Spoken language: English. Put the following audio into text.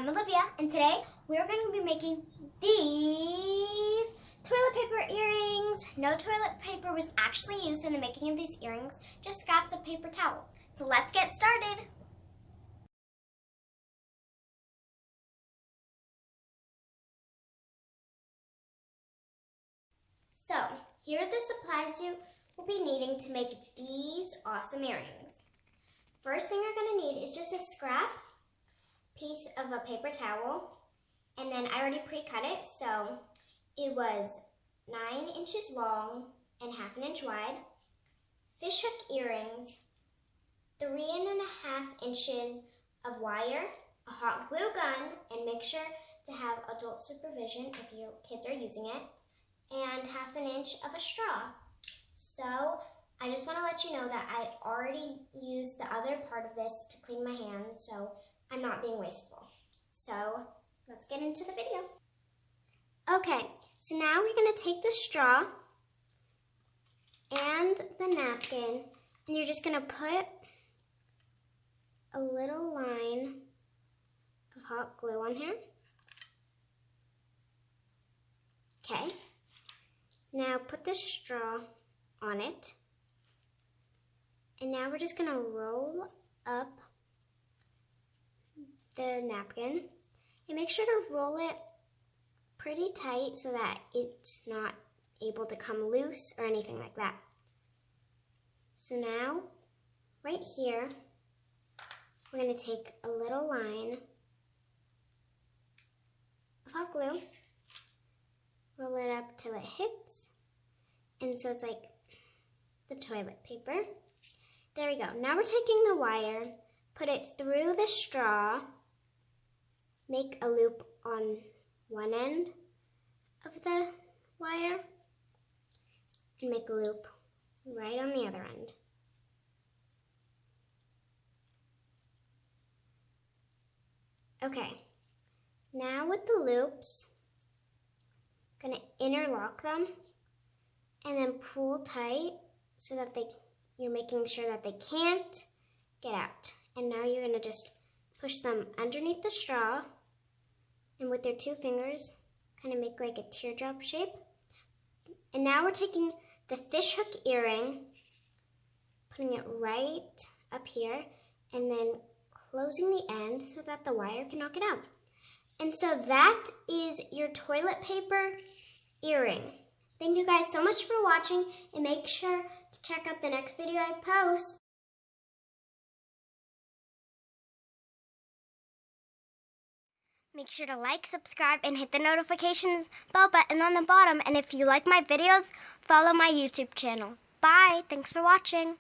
I'm Olivia, and today we're going to be making these toilet paper earrings. No toilet paper was actually used in the making of these earrings, just scraps of paper towels. So let's get started. So here are the supplies you will be needing to make these awesome earrings. First thing you're going to need is just a scrap piece of a paper towel, and then I already pre-cut it, so it was 9 inches long and ½ inch wide, fishhook earrings, 3.5 inches of wire, a hot glue gun, and make sure to have adult supervision if your kids are using it, and ½ inch of a straw. So I just want to let you know that I already used the other part of this to clean my hands, so I'm not being wasteful. So let's get into the video. Okay, so now we're going to take the straw and the napkin, and you're just going to put a little line of hot glue on here. Okay, now put the straw on it, and now we're just going to roll up the napkin, and make sure to roll it pretty tight so that it's not able to come loose or anything like that. So now, right here, we're going to take a little line of hot glue, roll it up till it hits, and so it's like the toilet paper. There we go. Now we're taking the wire, put it through the straw, make a loop on one end of the wire, and make a loop right on the other end. Okay, now with the loops, I'm going to interlock them and then pull tight so that you're making sure that they can't get out. And now you're going to just push them underneath the straw, and with your 2 fingers, kind of make like a teardrop shape. And now we're taking the fishhook earring, putting it right up here, and then closing the end so that the wire can knock it out. And so that is your toilet paper earring. Thank you guys so much for watching, and make sure to check out the next video I post. Make sure to like, subscribe, and hit the notifications bell button on the bottom. And if you like my videos, follow my YouTube channel. Bye. Thanks for watching.